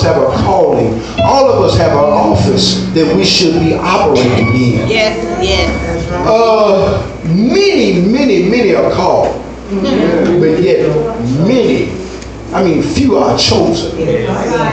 have a calling. All of us have an office that we should be operating in. Yes, yes. Many are called, but yet few are chosen.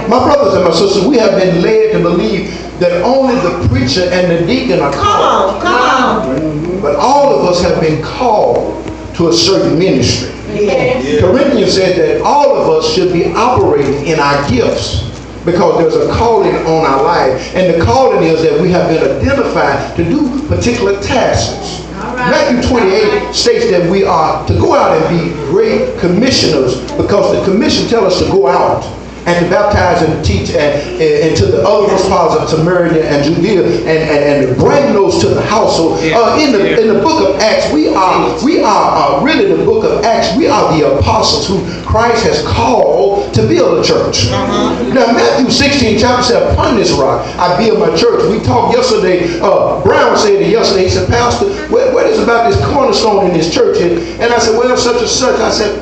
My brothers and my sisters, we have been led to believe that only the preacher and the deacon are called. Come on. But all of us have been called to a certain ministry. Yes. Corinthians said that all of us should be operating in our gifts because there's a calling on our life. And the calling is that we have been identified to do particular tasks. Matthew 28 states that we are to go out and be great commissioners because the commission tells us to go out and to baptize and to teach and to the other parts of Samaria and Judea and to bring those to the household. In the book of Acts, we are really the book of Acts. We are the apostles who Christ has called to build a church. Now Matthew 16 chapter said, upon this rock I build my church. We talked yesterday, Brown said it yesterday, he said, Pastor, what is about this cornerstone in this church? And I said, well, such and such. I said,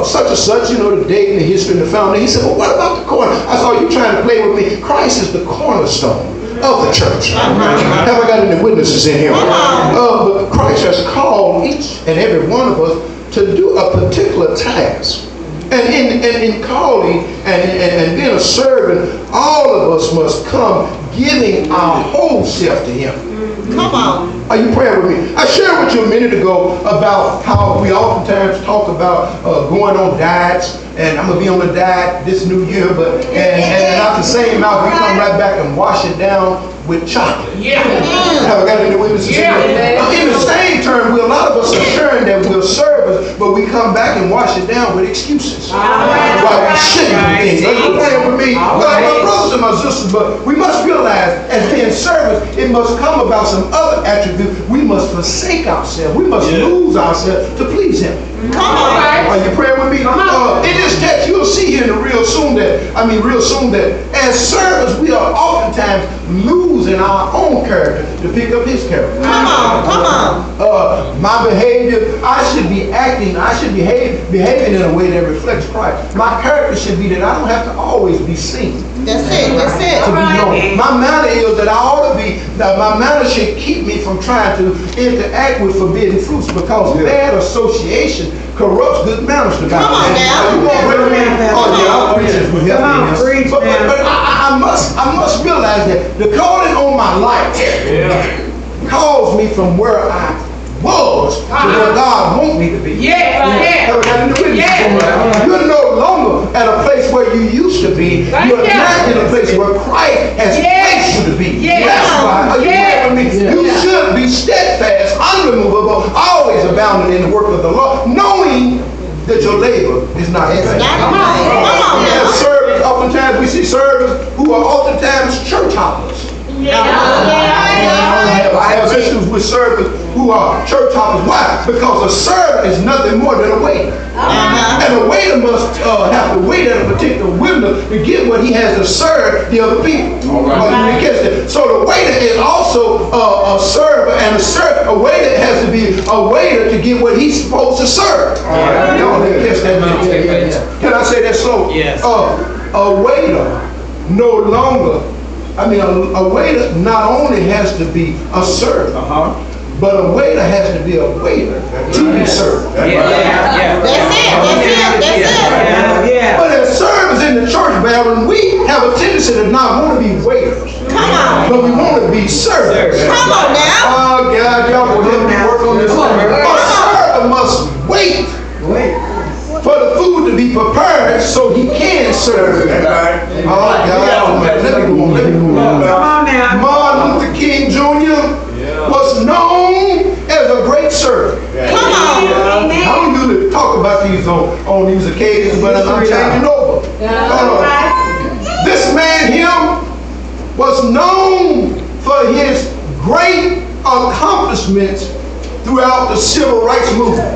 such and such, the date and the history and the foundation. He said, well, what about the corner? I said, oh, you trying to play with me? Christ is the cornerstone of the church. Have I got any witnesses in here? But Christ has called each and every one of us to do a particular task. And in calling and being a servant, all of us must come giving our whole self to Him. Come on. Are you praying with me? I shared with you a minute ago about how we oftentimes talk about going on diets, and I'm going to be on the diet this new year, but and out the same mouth, we come right back and wash it down with chocolate. Have I got any witnesses? In the same term, a lot of us are sharing that we're servants, but we come back and wash it down with excuses. Why we shouldn't do things. Are you praying with me? My brothers and my sisters, but we must realize as being servants, it must come about some other attributes. We must forsake ourselves. We must lose ourselves to please Him. Come on. Are you praying with me? In this text, you'll see here real soon that as servants, we are oftentimes losing our own character to pick up His character. Come on. My behavior, I should be behaving in a way that reflects Christ. My character should be that I don't have to always be seen. That's it. To be known. My manner is that I ought to be, that my manner should keep me from trying to interact with forbidden fruits because bad association corrupts good manners to God. Come on now. But I must realize that the calling on my life calls me from where I was to where God wants me to be. You're no longer at a place where you used to be. You're not in a place where Christ has placed you to be. That's why you should be steadfast, unremovable, always abounding in the work of the Lord, knowing that your labor is not in vain. Come on now. Servants, oftentimes we see servants who are oftentimes church hoppers. I have issues with servants who are church hoppers. Why? Because a servant is nothing more than a waiter. And a waiter must have to wait at a particular window to get what he has to serve the other people. So the waiter is also a server, and a waiter has to be a waiter to get what he's supposed to serve. Can I say that slow? Yes. A waiter no longer, a waiter not only has to be a server, but a waiter has to be a waiter to be served. That's it. But as servants in the church, Baron, we have a tendency to not want to be waiters. Come on. But we want to be servants. Come on now. Oh, God, y'all will help me work on this. A servant must wait for the food to be prepared so he can serve. Oh, God. Let me go on. Martin Luther King Jr. was known as a great servant. Come on. I don't usually talk about these on these occasions, but I'm changing over. This man here was known for his great accomplishments throughout the civil rights movement.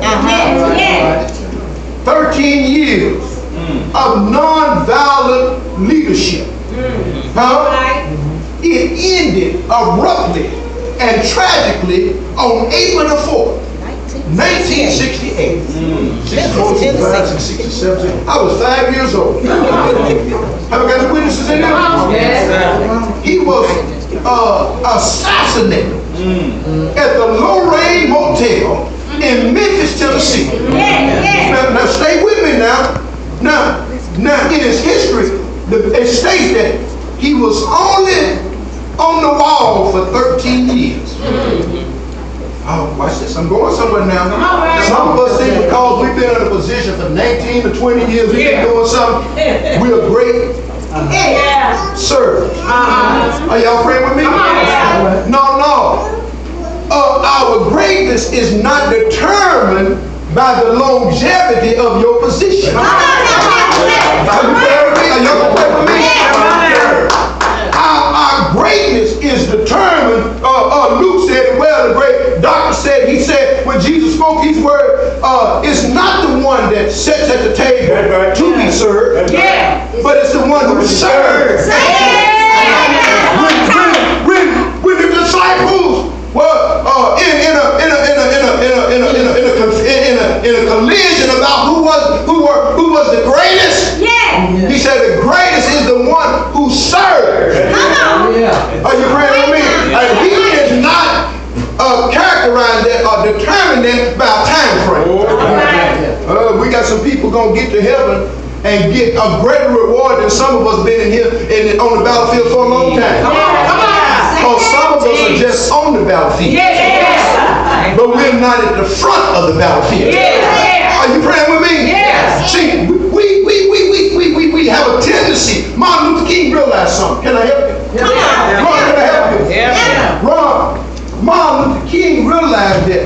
13 years of nonviolent leadership. It ended abruptly and tragically on April the 4th, 1968. 65, 67. I was 5 years old. Have I got the witnesses in there? Yes. He was assassinated at the Lorraine Motel in Memphis, Tennessee. Now stay with me now. Now in his history, it states that he was only on the wall for 13 years. Oh, watch this. I'm going somewhere now. Some of us think because we've been in a position for 19 to 20 years, we've been doing something, we're great servants. Are y'all praying with me? No. Our greatness is not determined by the longevity of your position. Are you praying with me? Are y'all praying with me? Our greatness is determined. Luke said, well, the great doctor said, he said, when Jesus spoke his word, it's not the one that sits at the table to be served, but it's the one who serves. When the disciples were in a collision about who was the greatest, he said the greatest is the one who serves. Are you praying with me? He is not characterized that or determined that by a time frame. We got some people gonna get to heaven and get a greater reward than some of us been in here on the battlefield for a long time. Because some of us are just on the battlefield, but we're not at the front of the battlefield. Are you praying with me? See, we have a tendency. Martin Luther King realized something. Can I help you? Ron, can I help you? Ron, Martin Luther King realized that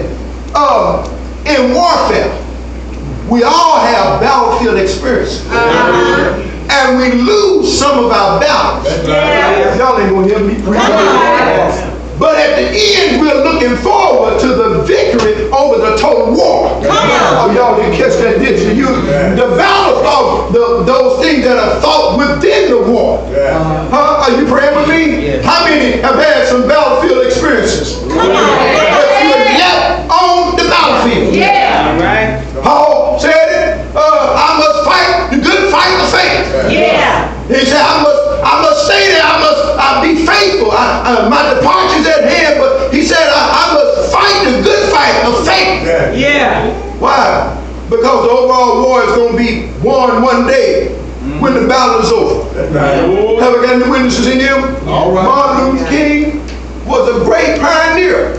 in warfare, we all have battlefield experience. And we lose some of our battles. Y'all ain't gonna hear me preach. But at the end, we're looking forward to the victory over the total war. Oh, y'all didn't catch that, did you? The battle of those things that are fought within the war. Are you praying with me? How many have had some battlefield experiences? But you're yet on the battlefield. Paul said it. I must fight the good fight of faith. He said, I must stay there. I be faithful. My departure's at hand. But he said, I must fight the good fight of faith. Why? Because the overall war is going to be won one day when the battle is over. Have I got any witnesses in here? Martin Luther King was a great pioneer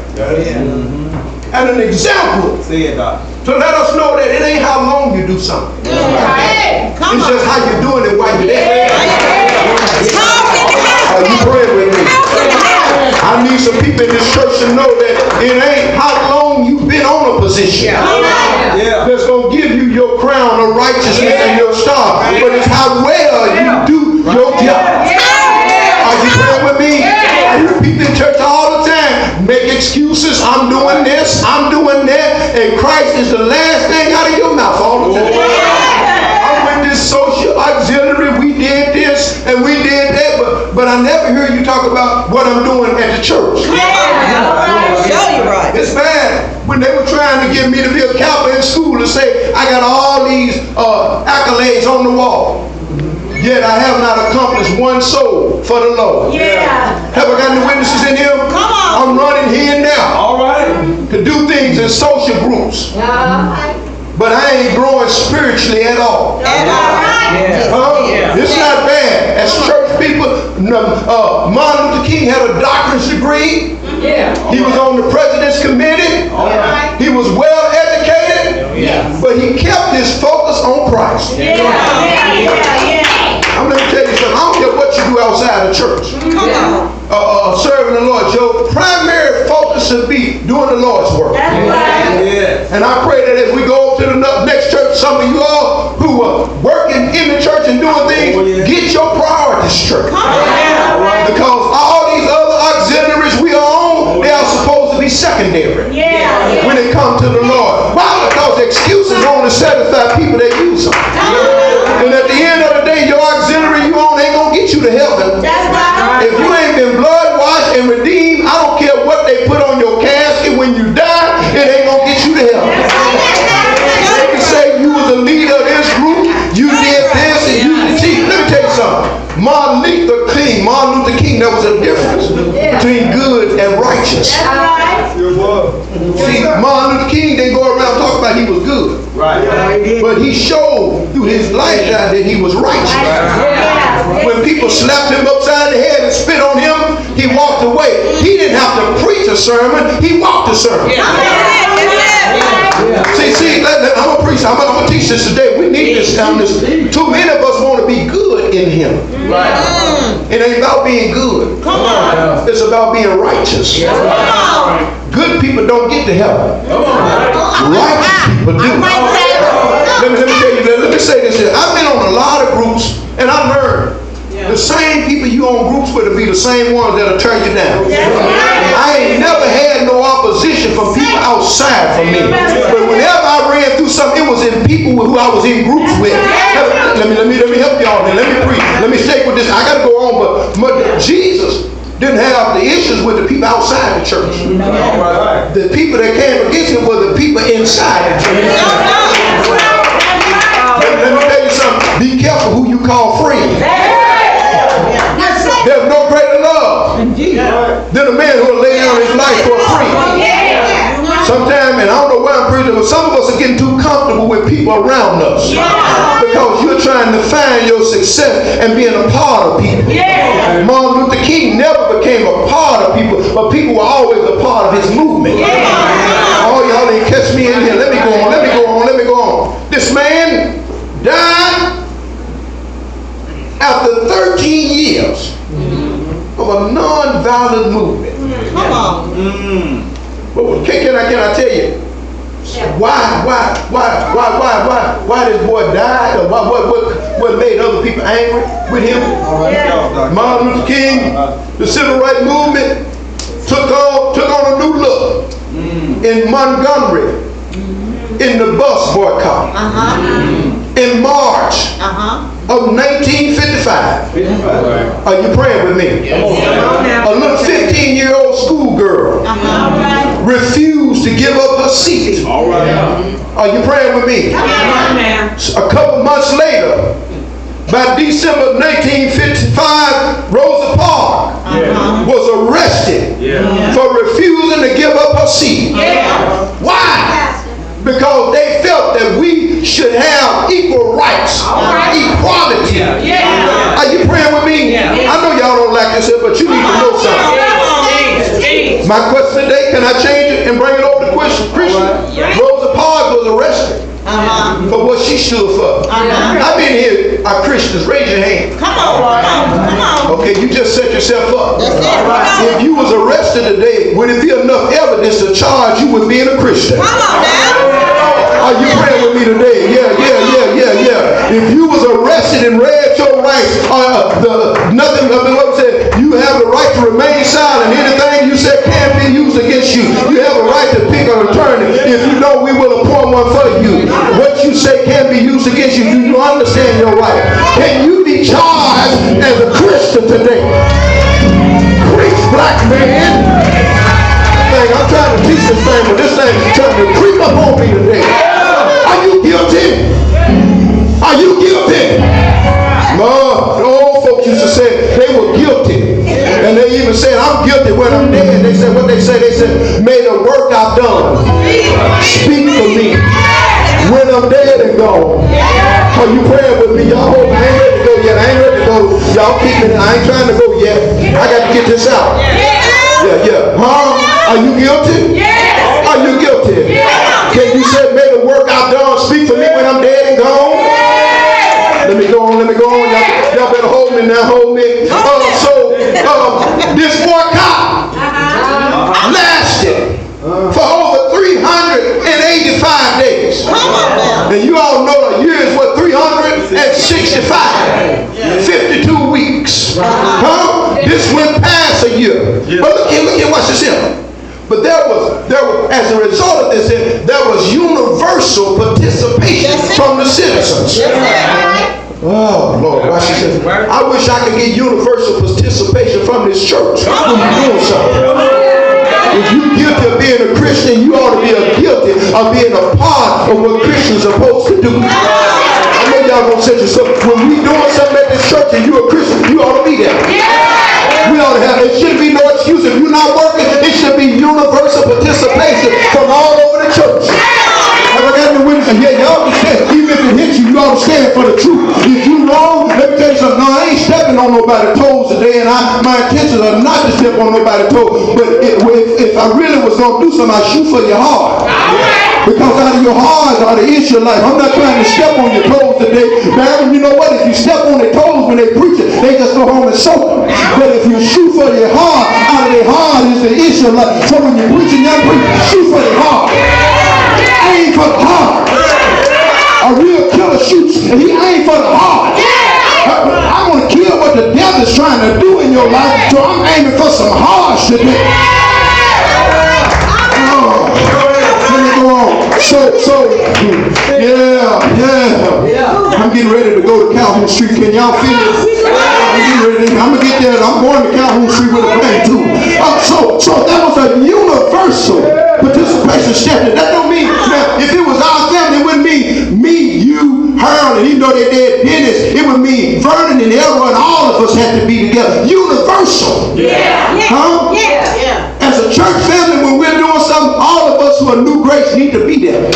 and an example to let us know that it ain't how long you do something. It's just how you're doing it while you're there. Are you praying with me? I need some people in this church to know that it ain't how long you've been on a position that's going to give you your crown of righteousness and your star, but it's how well you do your job. Are you praying with me? I hear people in church all the time make excuses. I'm doing this, I'm doing that, and Christ is the last thing out of your mouth all the time. I'm with this social auxiliary, we did this and we did that, but I never hear you talk about what I'm doing at the church. It's bad when they were trying to get me to be a Kappa in school and say I got all these accolades on the wall, yet I have not accomplished one soul for the Lord. Have I got any witnesses in here? I'm running here now to do things in social groups, but I ain't growing spiritually at all. It's not bad. As church people, Martin Luther King had a doctorate degree. He was on the president's committee. He was well educated, but he kept his focus on Christ. I'm going to tell you something. I don't care what you do outside of church. Serving the Lord. Your primary focus should be doing the Lord's work. And I pray that as we go to the next church, some of you all who are working in the church and doing things, get your priorities straight. Because all these other auxiliaries we are on, they are supposed to be secondary when it comes to the Lord. Why? Because excuses only satisfy people that use them. And at the end of the day, your auxiliary you on ain't gonna get you to heaven. If you ain't been blood washed and redeemed, I don't care what they put on your casket when you die, it ain't gonna get you to heaven. Martin Luther King, there was a difference between good and righteous. See, Martin Luther King didn't go around talking about he was good. But he showed through his lifestyle that he was righteous. When people slapped him upside the head and spit on him, he walked away. He didn't have to preach a sermon, he walked a sermon. See, I'm going to preach, I'm going to teach this today. We need this. Too many of us want to be good in him. It ain't about being good. It's about being righteous. Good people don't get to heaven. Righteous people do. Let me tell you, let me say this here. I've been on a lot of groups, and I learned the same people you on groups with will be the same ones that'll turn you down. I ain't never had no opposition from people outside from me. But whenever I ran through something, it was in people who I was in groups with. Let me help y'all here. Let me preach. Let me stay with this. I got to go on, but Jesus didn't have the issues with the people outside the church. The people that came against him were the people inside the church. Let me tell you something. Be careful who you call friend. There's no greater love than a man who will lay down his life for a friend. Sometimes, and I don't know why I'm preaching, but some of us are getting too comfortable with people around us because you're trying to find your success and being a part of people. Martin Luther King never became a part of people, but people were always a part of his movement. Oh, y'all didn't catch me in here. Let me go on. This man died after 13 years of a non-violent movement. Come on. But can I tell you why this boy died, or what made other people angry with him? Martin Luther King, the civil rights movement took on a new look in Montgomery, in the bus boycott, in March of 1955. Are you praying with me? A little 15-year-old schoolgirl refused to give up her seat. Are you praying with me? A couple months later, by December 1955, Rosa Parks was arrested for refusing to give up her seat. Why? Because they felt that we should have equal rights, equality. Are you praying with me? I know y'all don't like this, but you need to know something. My question today, can I change it and bring it over to Christian? Rosa Parks was arrested for what she stood for. I've been here, are Christians? Raise your hand. Come on. Okay, you just set yourself up. If you was arrested today, would it be enough evidence to charge you with being a Christian? Come on now. Are you praying with me today? Yeah. If you was arrested and read your rights, nothing of the Lord said, you have the right to remain silent. Anything you said can't be used against you. You have a right to pick an attorney. If you don't, we will appoint one for you. What you say can't be used against you. Do you understand your right? Can you be charged as a Christian today? Preach, black man. I'm trying to teach this thing, but this thing is trying to creep up on me today. Are you guilty? Are you guilty? No, the old folks used to say they were guilty. And they even said, I'm guilty when I'm dead. They said, what they say? They said, may the work I've done speak for me when I'm dead and gone. Are you praying with me? Y'all hope I ain't ready to go yet. I ain't ready to go. Y'all keep it. I ain't trying to go yet. I got to get this out. Yeah. Huh? Are you guilty? Yes. Are you guilty? Yes. Can you say, may the work I've done speak for me when I'm dead and gone? Yes. Let me go on. Y'all better hold me now. Hold me. This boycott lasted for over 385 days. And you all know a year is what, 365. 52 weeks. This went past a year. But look here, watch this here. But there was, as a result of this, there was universal participation from the citizens. Oh, Lord, watch this. I wish I could get universal participation from this church when you're doing something. If you're guilty of being a Christian, you ought to be guilty of being a part of what Christians are supposed to do. I know y'all gonna say yourself, when we doing something at this church and you're a Christian, you ought to be there. We ought to have, there shouldn't be no excuse. If you're not working, it should be universal participation from all over the church. Have I got any witnesses? Yeah, y'all can stand. Even if it hits you, you ought to stand for the truth. If you wrong, let me tell you something. No, I ain't stepping on nobody's toes today, and my intentions are not to step on nobody's toes. But if I really was going to do something, I'd shoot for your heart. Because out of your heart are the issue of life. I'm not trying to step on your toes today. Man, you know what? If you step on their toes when they preach it, they just go home and soak them. But if you shoot for their heart, out of their heart is the issue of life. So when you're preaching, young people, shoot for their heart. Aim for the heart. A real killer shoots and he aims for the heart. I want to kill what the devil's trying to do in your life, so I'm aiming for some hearts today. Let me go on. Yeah. I'm getting ready to go to Calhoun Street. Can y'all feel it? I'm going to get there. I'm going to Calhoun Street with a bang too. So that was a universal participation step. That don't mean, now, if it was our family, it wouldn't mean me, you, her, and even though they did business, it would mean Vernon and Elroy and all of us had to be together. Universal. Huh? As a church family, when we're doing something, all of us who are new grace need to be there.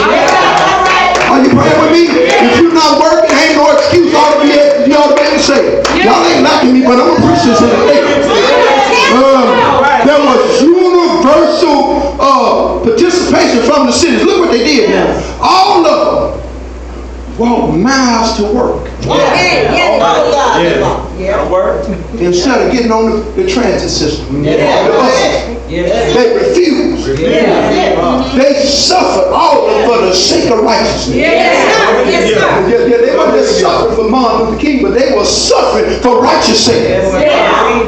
Are you praying with me? If you're not working, ain't no excuse. You ought to be able to say, y'all ain't liking me, but I'm going to preach this in the day. There was universal participation from the cities. Look what they did now. All of them walked miles to work. Instead of getting on the transit system. They refused. They suffered all of them for the sake of righteousness. They weren't just suffering for Martin Luther King, but they were suffering for righteous sake.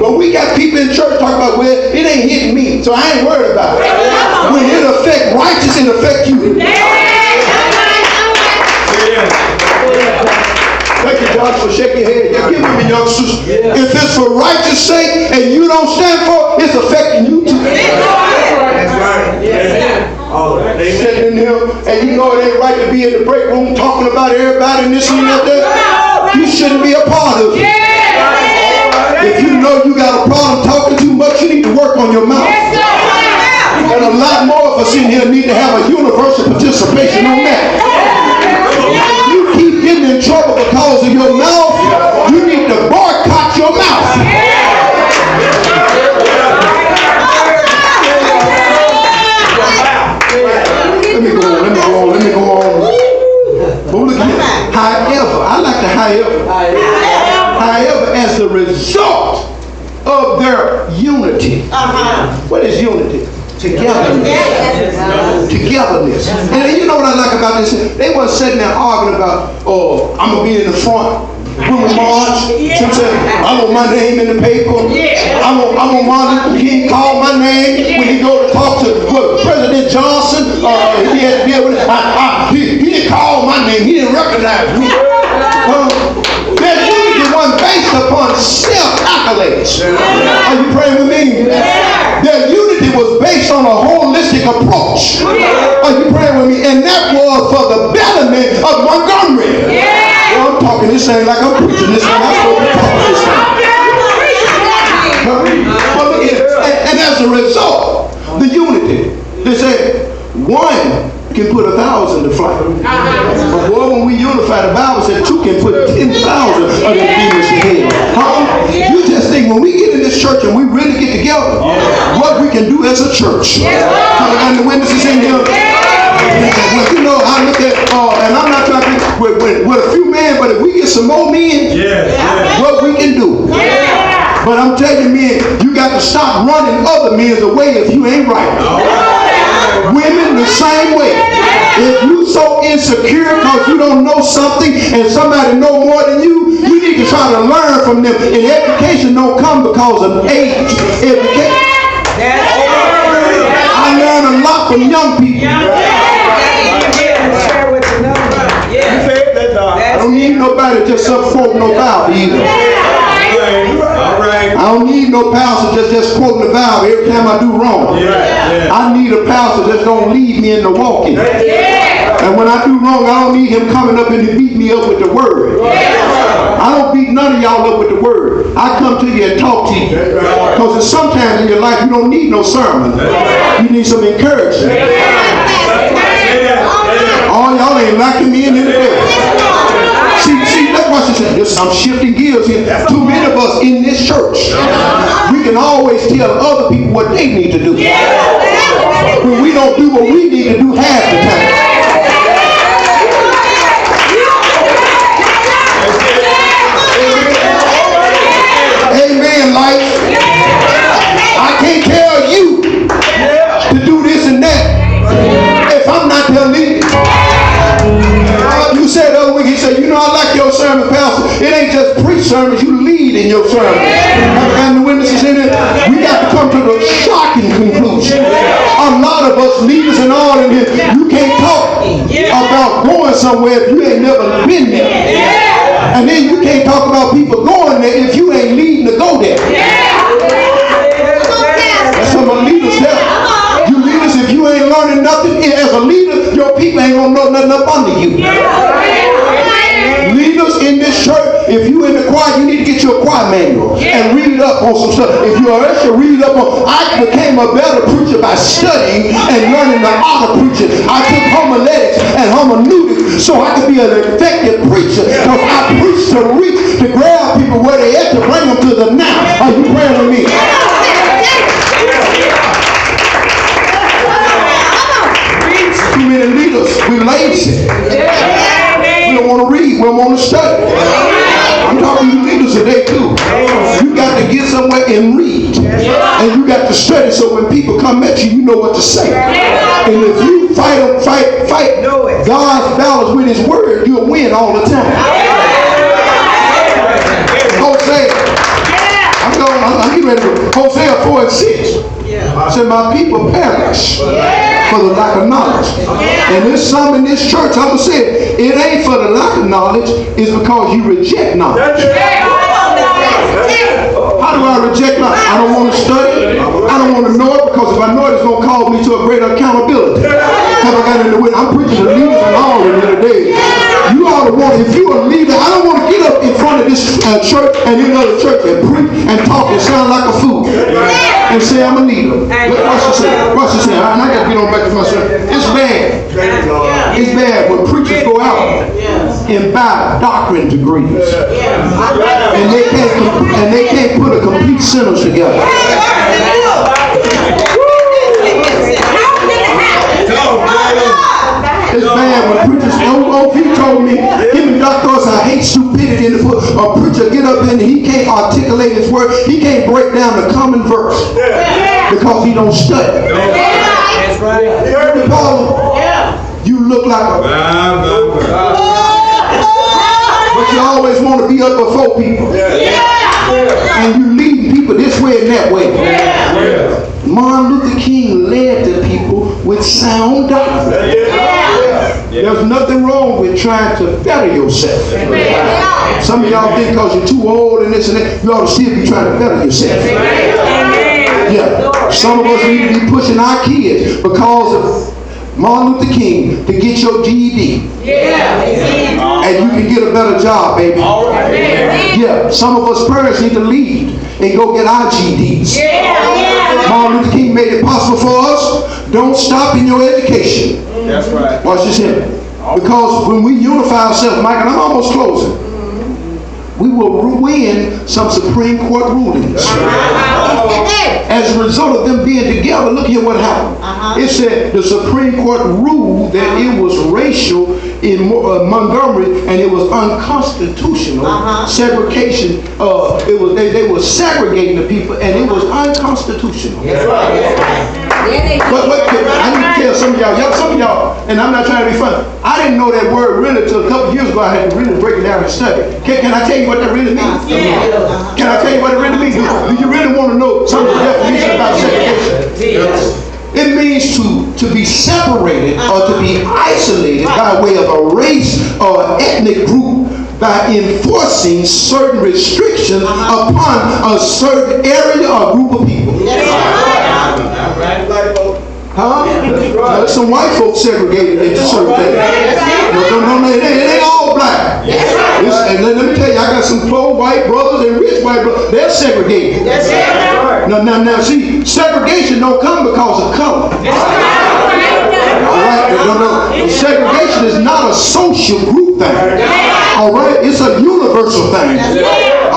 But we got people in church talking about, well, it ain't hitting me, so I ain't worried about it. When it affects righteous, it affects you. Thank you, Josh, for shaking your head. You're giving me, youngsters. If it's for righteous sake and you don't stand for it, it's affecting you too. That's right. Sitting in here, and you know it ain't right to be in the break room talking about everybody and this and that. You shouldn't be a part of it. If you know you got a problem talking too much, you need to work on your mouth. And a lot more of us in here need to have a universal participation on that. You keep getting in trouble because of your mouth, you need to boycott your mouth. Let me go on. But look here. However, I like the however, as a result of their unity. What is unity? Togetherness. And you know what I like about this? They weren't sitting there arguing about, oh, I'm going to be in the front. Women march. I want my name in the paper. I want Martin Luther King call my name when he go to talk to President Johnson. He had to deal with it. He didn't call my name. He didn't recognize me. That unity wasn't based upon self-accolades. Are you praying with me? Their unity was based on a holistic approach. Are you praying with me? And that was for the betterment of Montgomery. Well, I'm talking this ain't like I'm preaching this thing. I'm supposed to be talking this thing. And as a result, the unity, they said, one can put 1,000 to flight. But boy, when we unify, the Bible said two can put 10,000 of the demons to hell. You just think when we get in this church and we really get together, what we can do as a church. And the witnesses in here. Well, you know, I look at, and I'm not trying to with a few men, but if we get some more men, what we can do. But I'm telling you, men, you got to stop running other men away if you ain't right. Women the same way. If you so insecure because you don't know something and somebody know more than you, you need to try to learn from them. And education don't come because of age. I learn a lot from young people. I don't need nobody to just up quote no Bible either. I don't need no pastor just quoting the Bible every time I do wrong. I need a pastor that's going to lead me in the walking. And when I do wrong, I don't need him coming up and to beat me up with the word. I don't beat none of y'all up with the word. I come to you and talk to you. Because sometimes in your life you don't need no sermon. You need some encouragement. All y'all ain't liking me in the day. See, that's why she said, I'm shifting gears here. Too many of us in this church, we can always tell other people what they need to do. When we don't do what we need to do half the time. Amen, life. I can't tell you to do this and that if I'm not their leader. You said the other week, he said, you know, I like your sermon, Pastor. It ain't just preach sermons, you lead in your sermon. And the witnesses in it, we got to come to the shocking conclusion. A lot of us leaders and all in here, you can't talk about going somewhere if you ain't never been there. And then you can't talk about people going there if you ain't leading to go there. That's some of the leaders there. You leaders, if you ain't learning nothing as a leader, your people ain't gonna know nothing up under you. Leaders in this church, if you in the choir, you need to get your choir manual and read it up on some stuff. If you're an usher, read it up on. I became a better preacher by studying and learning the art of preaching. I took homiletics and hermeneutics so I could be an effective preacher. Because I preach to grab people where they at, to bring them to the now. Are you praying with me? Too many leaders, we lazy. We don't want to read, we don't want to study. I'm talking to you leaders today too. You got to get somewhere and read. And you got to study so when people come at you, you know what to say. And if you fight God's battles with his word, you'll win all the time. Hosea. I'm getting ready to Hosea 4 and 6. I said, my people perish for the lack of knowledge. And there's some in this church, I'm going to say it ain't for the lack of knowledge, it's because you reject knowledge. How do I reject knowledge? I don't want to study. I don't want to know it, because if I know it, it's going to cause me to a greater accountability. Because I got in the way. I'm preaching to leaders and all in here today. You ought to want, if you're a leader, I don't want to get up in front of this church and in another church and preach and talk and sound like a fool and say I'm a leader. Watch this. And I got to get on back to my sermon. It's bad. It's bad when preachers go out and buy doctrine degrees and they can't put a complete sentence together. It's bad when preachers, he told me, him and Dr. Oz, I hate stupidity in the book. A preacher get up and he can't articulate his word. He can't break down the common verse because he don't study. That's right. You heard me, Paul? You look like a... But you always want to be up before people. And you lead people this way and that way. Martin Luther King led the people with sound doctrine. There's nothing wrong with trying to better yourself. Some of y'all think because you're too old and this and that, you ought to still be trying to better yourself. Yeah. Some of us need to be pushing our kids because of Martin Luther King to get your GED. And you can get a better job, baby. Yeah. Some of us parents need to lead and go get our GEDs. Martin Luther King made it possible for us. Don't stop in your education. That's right. Watch this here. Because when we unify ourselves, Mike, and I'm almost closing, we will win some Supreme Court rulings. As a result of them being together, look here what happened. It said the Supreme Court ruled that it was racial in Montgomery and it was unconstitutional. Segregation, they were segregating the people and it was unconstitutional. But I need to tell some of y'all, and I'm not trying to be funny, I didn't know that word really until a couple years ago. I had to really break it down and study. Can I tell you what that really means? Can I tell you what it really means? Do you really want to know some of the definition about segregation? It means to be separated or to be isolated by way of a race or an ethnic group by enforcing certain restrictions upon a certain area or group of people. Huh? There's some white folks segregated into certain things. No, it ain't all black. And let me tell you, I got some poor white brothers and rich white brothers. They're segregated. Now, see, segregation don't come because of color. All right? No. Segregation is not a social group thing. All right? It's a universal thing.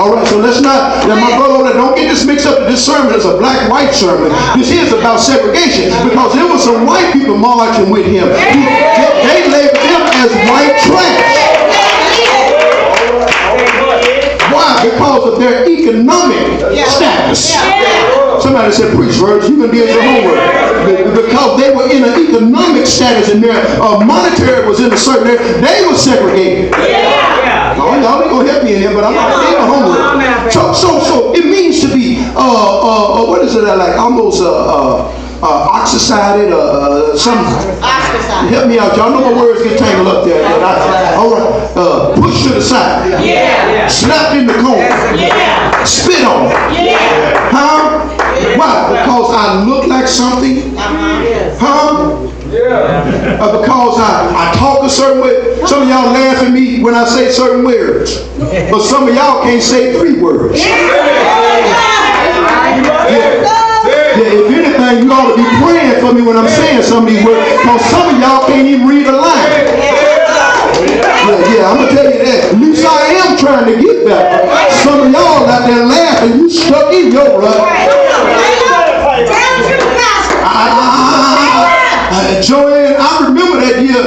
All right, so let's not, my brother, don't get this mixed up. This sermon is a black-white sermon. This is about segregation because there were some white people marching with him. They labeled him as white trash. Why? Because of their economic status. Somebody said, preach, Virgil, you can do your homework. Because they were in an economic status and their monetary was in a certain area, they were segregated. Y'all ain't gonna help me in here, but I'm not gonna do my homework. So it means to be what is it like? Almost oxidized, something. Help me out, y'all know my words get tangled up there. All right, push to the side. Slapped in the corner. Spit on. Huh? Why? Because I look like something? Huh? Because I talk a certain way. Some of y'all laugh at me when I say certain words. But some of y'all can't say 3 words. If anything, you ought to be praying for me when I'm saying some of these words. Because some of y'all can't even read a line. I'm going to tell you that. At least I am trying to get better. Some of y'all out there laughing, you stuck in your rut. Joanne, I remember that year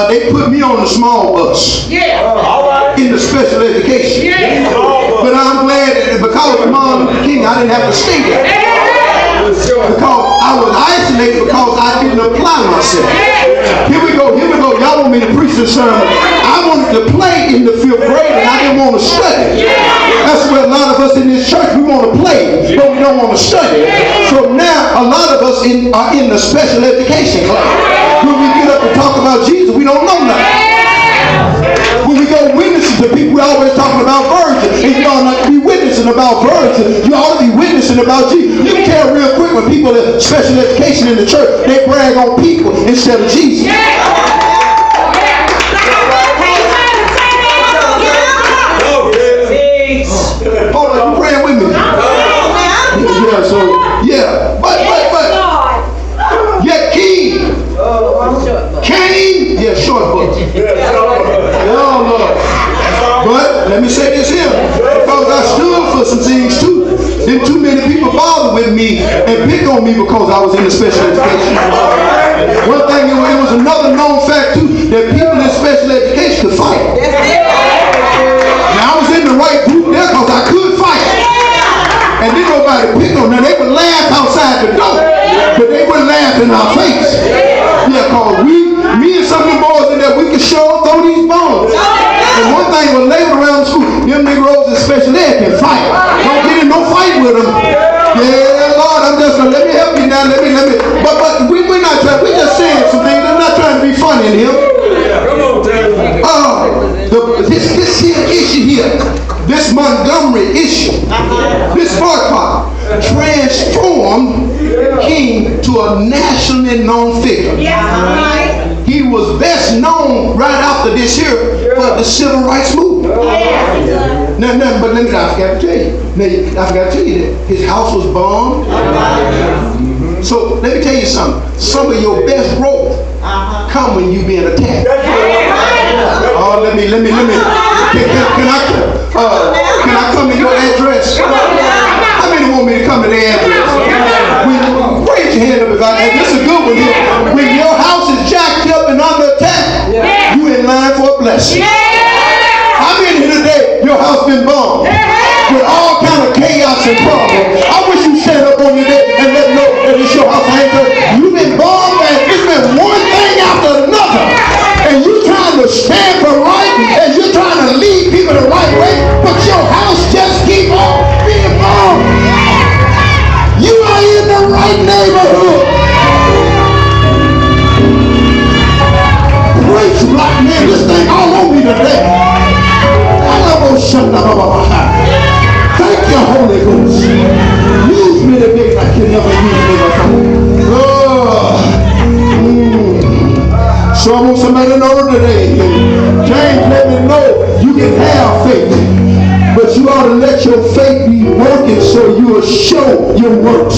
they put me on the small bus in the special education. But I'm glad that because of Martin Luther King, I didn't have to stay there. Because I was isolated because I didn't apply myself. Here we go. Y'all want me to preach this sermon. I wanted to play in the 5th grade and I didn't want to study. That's where a lot of us in this church, we want to play, but we don't want to study. So now a lot of us are in the special education class. When we get up and talk about Jesus, we don't know nothing. When we go witnessing to people, we're always talking about Virgil. And you ought not to be witnessing about Virgil. You ought to be witnessing about Jesus. You can tell real quick when people in special education in the church, they brag on people instead of Jesus. Hold on, you praying with me? But King, short book. Oh, Lord. But let me say this here, because I stood for some things too. Then too many people bothered with me and pick on me because I was in the special education. One thing, it was another known fact too, that people in special education could fight. Now I was in the right group there because I could fight. And then nobody picked on them. They would laugh outside the door, but they wouldn't laugh in our face. Because me and some of the boys in there, we could sure throw these bones. And one thing was labeled around the school, them Negroes in special ed can fight. Don't get in no fight with them. Lord, I'm just gonna let me help you now. Let me. But we're not trying. We're just saying some things. I'm not trying to be funny in here. This here issue here, this Montgomery issue, this boycott transformed King to a nationally known figure. He was best known right after this here for the civil rights movement. But let me, I forgot to tell you. I forgot to tell you that his house was bombed. So let me tell you something. Some of your best growth come when you being attacked. Oh, let me. Can I come to your address? How many want me to come to their address? Raise your hand up if I can. This is a good one here. When your house is jacked up and under attack, you in line for a blessing. How many here today, your house been bombed with all kind of chaos and problems? I wish you stand up on your day and let me know that it's your house. You've been bombed and it's been one thing after another. And you trying to stand for right and you're trying to lead people the right way, but your house just keep on being bombed. will show your works.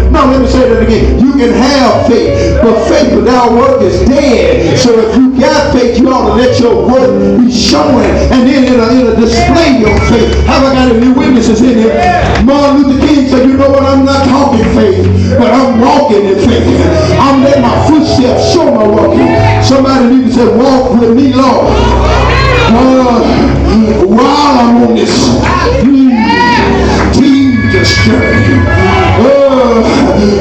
No, let me say that again. You can have faith, but faith without work is dead. So if you got faith, you ought to let your work be showing, and then it'll display your faith. Have I got any witnesses in here? Martin Luther King said, you know what, I'm not talking faith, but I'm walking in faith. I'm letting my footsteps show my walking. Somebody need to say, walk with me, Lord. While I'm on this tedious journey.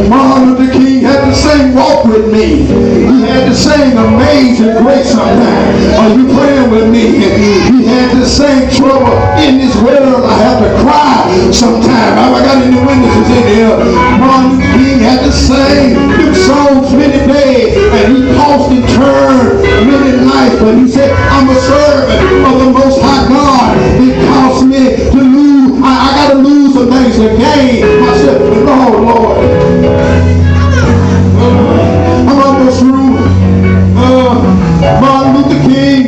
Martin Luther King had to sing walk with me. He had to sing amazing grace sometimes. Are you praying with me? He had to sing trouble in this world. I have to cry sometimes. Have I got any witnesses in here? Martin Luther King had to sing them songs many days, and he tossed and turned many nights, but he said, I'm a servant of the Most High God. It cost me to lose. I got to lose some things to gain myself. Lord. I'm almost through. Martin Luther King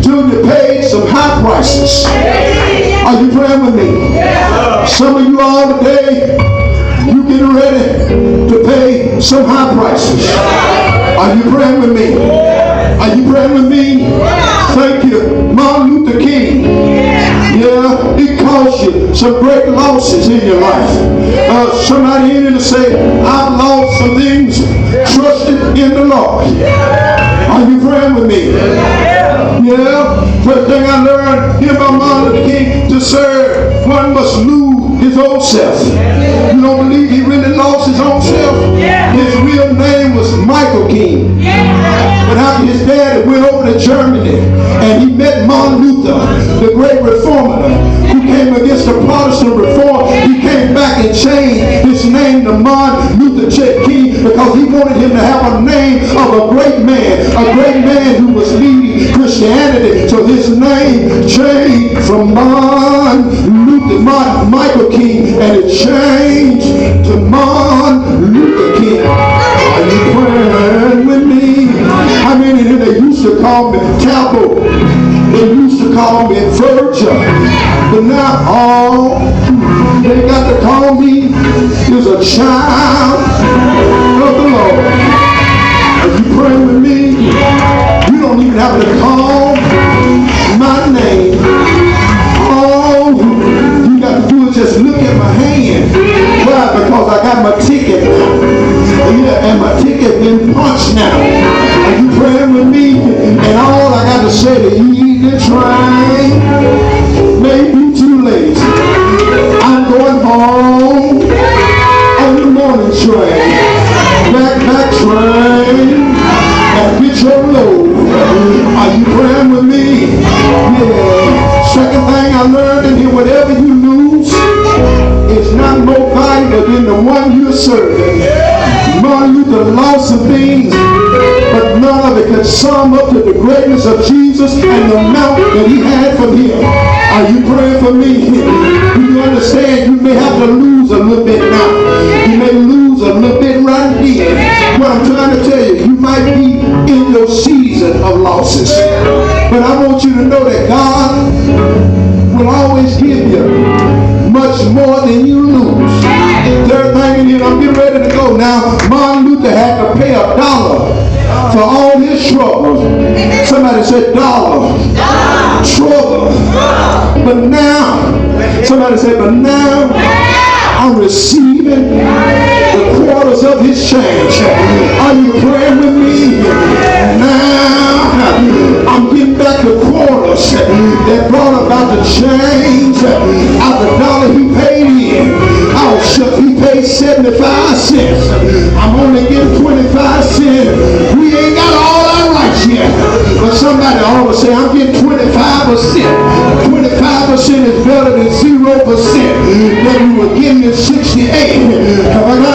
Jr. paid some high prices. Are you praying with me? Some of you all today, you getting ready to pay some high prices. Are you praying with me? Are you praying with me? Thank you, Martin Luther King. Yeah, it cost you some great losses in your life. Somebody in here to say, I've lost some things trusted in the Lord. Are you praying with me? Yeah. First thing I learned here by Martin Luther King, to serve, one must lose his own self. You don't believe he really lost his own self? His real name was Michael King. But after his dad went over to Germany and he met Martin Luther, the great reformer who came against the Protestant reform, he came back and changed his name to Martin Luther King because he wanted him to have a name of a great man who was leading Christianity. So his name changed from Michael King, and it changed to Martin Luther King. Are you praying with me? How many of them, they used to call me Talbot? They used to call me Virgil. But now they got to call me is a child of the Lord. Are you praying with me? You don't even have to call my name. All you got to do is just look at my hand. Why? Because I got my ticket now. Yeah, and my ticket been punched now. Are you praying with me? And all I got to say to you, the train may be too late. I'm going home on the morning train. Back train. And get your load. Are you praying with me? Yeah. Second thing I learned in here, whatever you lose is not more valuable than the one you're serving. Martin Luther lost some things, but none of it could sum up to the greatness of Jesus and the amount that he had from him. Are you praying for me? Do you understand? You may have to lose a little bit now. You may lose a little bit right here. What I'm trying to tell you, you might be in your season of losses. But I want you to know that God will always give you much more than you lose. Third thing in here, I'm getting ready to go now. Martin Luther had to pay $1 for all his troubles. Somebody said dollar. Trouble. But now, somebody said, but now I'm receiving the quarters of his change. Are you praying with me? Now I'm getting back the quarters that brought about the change out the dollar he paid in. Oh, shucks, he paid 75 cents. I'm only getting 25 cents. We ain't got all our rights yet. But somebody ought to say, I'm getting 25%. 25% is better than 0%. Then we were getting 68. Have I got